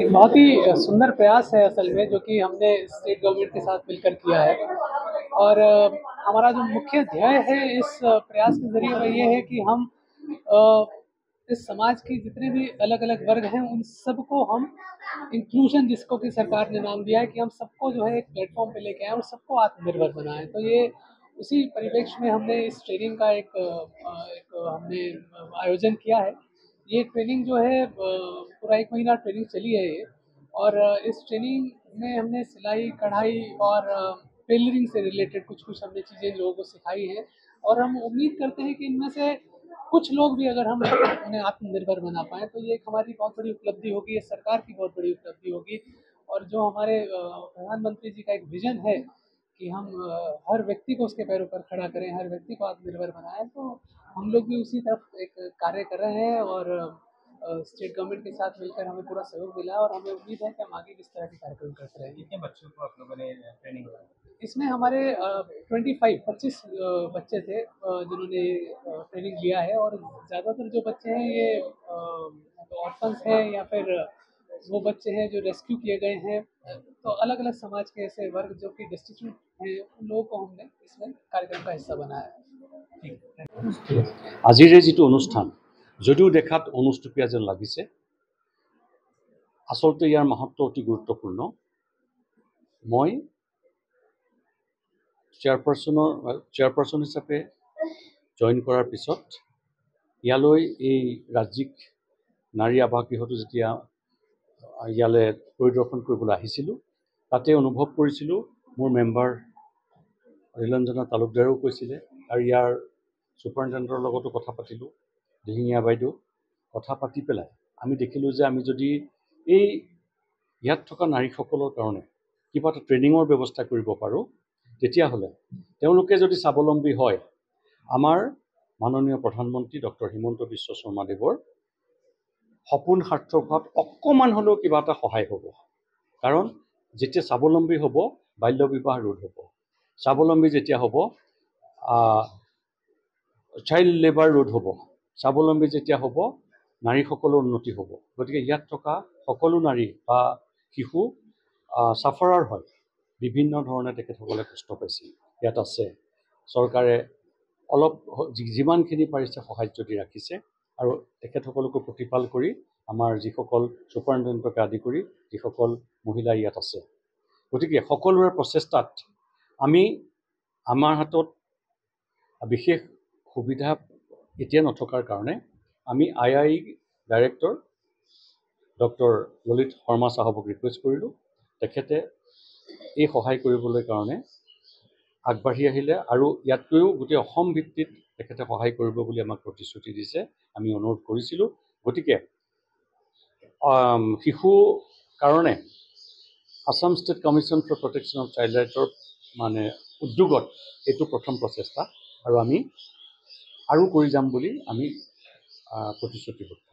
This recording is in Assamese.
एक बहुत ही सुंदर प्रयास है असल में, जो कि हमने स्टेट गवर्नमेंट के साथ मिलकर किया है। और हमारा जो मुख्य ध्येय है इस प्रयास के ज़रिए वह ये है कि हम अ, इस समाज के जितने भी अलग-अलग वर्ग हैं उन सबको हम इंक्लूजन, जिसको कि सरकार ने नाम दिया है, कि हम सबको जो है एक प्लेटफ़ॉर्म पे लेके आएँ और सबको आत्मनिर्भर बनाएँ। तो ये उसी परिप्रेक्ष्य में हमने इस ट्रेनिंग का एक हमने आयोजन किया है। ये ट्रेनिंग जो है पूरा 1 महीना ट्रेनिंग चली है ये। और इस ट्रेनिंग में हमने सिलाई, कढ़ाई और टेलरिंग से रिलेटेड कुछ-कुछ हमने चीज़ें लोगों को सिखाई हैं। और हम उम्मीद करते हैं कि इनमें से कुछ लोग भी अगर हम उन्हें आत्मनिर्भर बना पाएँ, तो ये एक हमारी बहुत बड़ी उपलब्धि होगी, ये सरकार की बहुत बड़ी उपलब्धि होगी। और जो हमारे प्रधानमंत्री जी का एक विज़न है कि हम हर व्यक्ति को उसके पैरों पर खड़ा करें, हर व्यक्ति को आत्मनिर्भर बनाएँ, तो हम लोग भी उसी तरफ एक कार्य कर रहे हैं। और स्टेट गवर्नमेंट के साथ मिलकर हमें पूरा सहयोग मिला है और हमें उम्मीद है कि हम आगे भी इस तरह के कार्यक्रम करते रहेंगे। कितने बच्चों को आप लोगों ने ट्रेनिंग दी? इसमें हमारे 25 बच्चे थे जिन्होंने ट्रेनिंग लिया है। और ज़्यादातर जो बच्चे हैं ये ऑर्फन्स हैं या फिर वो बच्चे हैं जो रेस्क्यू किए गए हैं। तो अलग-अलग समाज के ऐसे वर्ग जो कि डिस्टिट्यूट हैं, उन लोगों को हमने इसमें कार्यक्रम का हिस्सा बनाया है। আজিৰ এই যিটো অনুষ্ঠান যদিও দেখাত অনুষ্টুপীয়া যেন লাগিছে, আচলতে ইয়াৰ মাহাত্ম্য অতি গুৰুত্বপূৰ্ণ। মই চেয়াৰপাৰ্চন হিচাপে জইন কৰাৰ পিছত ইয়ালৈ এই ৰাজ্যিক নাৰী আৱাস গৃহটো যেতিয়া ইয়ালৈ পৰিদৰ্শন কৰিবলৈ আহিছিলোঁ, তাতে অনুভৱ কৰিছিলোঁ, মোৰ মেম্বাৰ নীলঞ্জনা তালুকদাৰেও কৈছিলে আৰু ইয়াৰ ছুপাৰিনটেণ্ডেণ্টৰ লগতো কথা পাতিলোঁ, দিহিঙীয়া বাইদেউ, কথা পাতি পেলাই আমি দেখিলোঁ যে আমি যদি এই ইয়াত থকা নাৰীসকলৰ কাৰণে কিবা এটা ট্ৰেইনিঙৰ ব্যৱস্থা কৰিব পাৰোঁ, তেতিয়াহ'লে তেওঁলোকে যদি স্বাৱলম্বী হয়, আমাৰ মাননীয় প্ৰধানমন্ত্ৰী ডক্টৰ হিমন্ত বিশ্ব শৰ্মাদেৱৰ সপোন সাৰ্থক হোৱাত অকণমান হ'লেও কিবা এটা সহায় হ'ব। কাৰণ যেতিয়া স্বাৱলম্বী হ'ব, বাল্য বিবাহ ৰোধ হ'ব। স্বাৱলম্বী যেতিয়া হ'ব, চাইল্ড লেবাৰ ৰোধ হ'ব। স্বাৱলম্বী যেতিয়া হ'ব, নাৰীসকলৰ উন্নতি হ'ব। গতিকে ইয়াত থকা সকলো নাৰী বা শিশু ছাফাৰাৰ হয়, বিভিন্ন ধৰণে তেখেতসকলে কষ্ট পাইছিল। ইয়াত আছে চৰকাৰে অলপ যিমানখিনি পাৰিছে সাহায্য দি ৰাখিছে আৰু তেখেতসকলকো প্ৰতিপাল কৰি আমাৰ যিসকল ছুপাৰিনটেণ্ডেণ্টকে আদি কৰি যিসকল মহিলা ইয়াত আছে। গতিকে সকলোৰে প্ৰচেষ্টাত আমি আমাৰ হাতত বিশেষ সুবিধা এতিয়া নথকাৰ কাৰণে আমি IIE director doctor Lalit Sharma চাহাবক ৰিকুৱেষ্ট কৰিলোঁ। তেখেতে এই সহায় কৰিবলৈ কাৰণে আগবাঢ়ি আহিলে আৰু ইয়াতকৈও গোটেই অসম ভিত্তিত তেখেতে সহায় কৰিব বুলি আমাক প্ৰতিশ্ৰুতি দিছে। আমি অনুৰোধ কৰিছিলোঁ। গতিকে শিশু কাৰণে Assam state commission for protection of child ৰাইটৰ উদ্যোগত এইটো প্ৰথম প্ৰচেষ্টা আৰু আমি আৰু কৰি যাম বুলি আমি প্ৰতিশ্ৰুতিবদ্ধ।